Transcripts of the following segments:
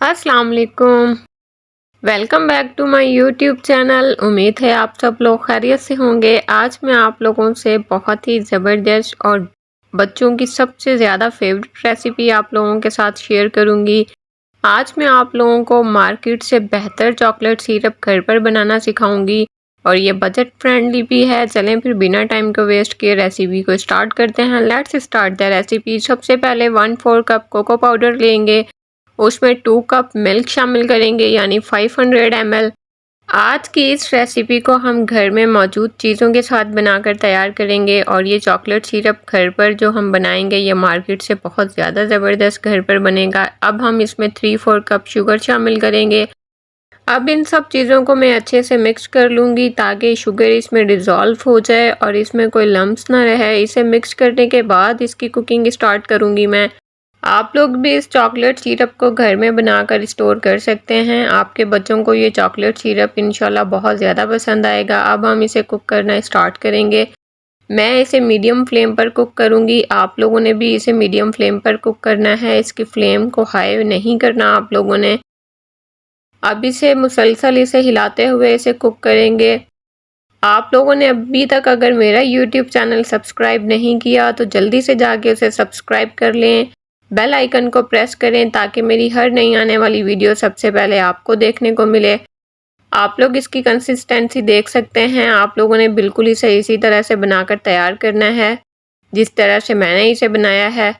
अस्सलाम वालेकुम। Welcome back to my YouTube channel. उम्मीद है आप सब लोग खैरियत से होंगे। आज मैं आप लोगों से बहुत ही ज़बरदस्त और बच्चों की सबसे ज़्यादा फेवरेट रेसिपी आप लोगों के साथ शेयर करूंगी। आज मैं आप लोगों को मार्केट से बेहतर चॉकलेट सिरप घर पर बनाना सिखाऊंगी और ये बजट फ्रेंडली भी है। चलें फिर बिना टाइम को वेस्ट किए रेसिपी को स्टार्ट करते हैं। Let's start the recipe. सबसे पहले 1/4 कप कोको पाउडर लेंगे, उसमें 2 कप मिल्क शामिल करेंगे यानी 500 ml। आज की इस रेसिपी को हम घर में मौजूद चीज़ों के साथ बनाकर तैयार करेंगे और ये चॉकलेट सिरप घर पर जो हम बनाएंगे ये मार्केट से बहुत ज़्यादा ज़बरदस्त घर पर बनेगा। अब हम इसमें 3/4 कप शुगर शामिल करेंगे। अब इन सब चीज़ों को मैं अच्छे से मिक्स कर लूँगी ताकि शुगर इसमें डिज़ोल्व हो जाए और इसमें कोई लम्स ना रहे। इसे मिक्स करने के बाद इसकी कुकिंग स्टार्ट करूँगी मैं। आप लोग भी इस चॉकलेट सिरप को घर में बनाकर स्टोर कर सकते हैं। आपके बच्चों को ये चॉकलेट सिरप इंशाल्लाह बहुत ज़्यादा पसंद आएगा। अब हम इसे कुक करना स्टार्ट करेंगे। मैं इसे मीडियम फ्लेम पर कुक करूंगी। आप लोगों ने भी इसे मीडियम फ्लेम पर कुक करना है। इसकी फ्लेम को हाई नहीं करना आप लोगों ने। अब इसे मुसलसल इसे हिलाते हुए इसे कुक करेंगे। आप लोगों ने अभी तक अगर मेरा यूट्यूब चैनल सब्सक्राइब नहीं किया तो जल्दी से जाके उसे सब्सक्राइब कर लें। बेल आइकन को प्रेस करें ताकि मेरी हर नई आने वाली वीडियो सबसे पहले आपको देखने को मिले। आप लोग इसकी कंसिस्टेंसी देख सकते हैं। आप लोगों ने बिल्कुल इसे इसी तरह से बनाकर तैयार करना है जिस तरह से मैंने इसे बनाया है।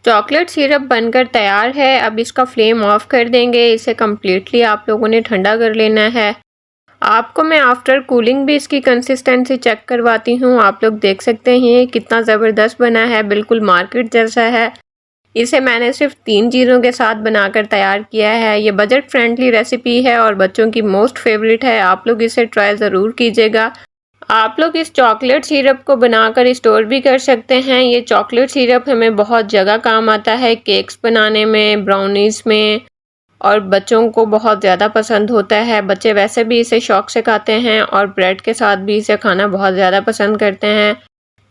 चॉकलेट सिरप बनकर तैयार है। अब इसका फ्लेम ऑफ कर देंगे। इसे कम्प्लीटली आप लोगों ने ठंडा कर लेना है। आपको मैं आफ्टर कूलिंग भी इसकी कंसिस्टेंसी चेक करवाती हूँ। आप लोग देख सकते हैं कितना ज़बरदस्त बना है, बिल्कुल मार्केट जैसा है। इसे मैंने सिर्फ 3 चीज़ों के साथ बनाकर तैयार किया है। ये बजट फ्रेंडली रेसिपी है और बच्चों की मोस्ट फेवरेट है। आप लोग इसे ट्राई ज़रूर कीजिएगा। आप लोग इस चॉकलेट सिरप को बनाकर स्टोर भी कर सकते हैं। ये चॉकलेट सिरप हमें बहुत जगह काम आता है, केक्स बनाने में, ब्राउनीज़ में, और बच्चों को बहुत ज़्यादा पसंद होता है। बच्चे वैसे भी इसे शौक से खाते हैं और ब्रेड के साथ भी इसे खाना बहुत ज़्यादा पसंद करते हैं।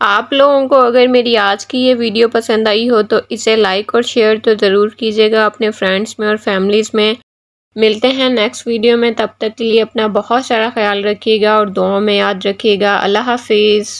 आप लोगों को अगर मेरी आज की ये वीडियो पसंद आई हो तो इसे लाइक और शेयर तो ज़रूर कीजिएगा अपने फ्रेंड्स में और फैमिलीज़ में। मिलते हैं नेक्स्ट वीडियो में, तब तक के लिए अपना बहुत सारा ख्याल रखिएगा और दुआओं में याद रखिएगा। अल्लाह हाफिज़।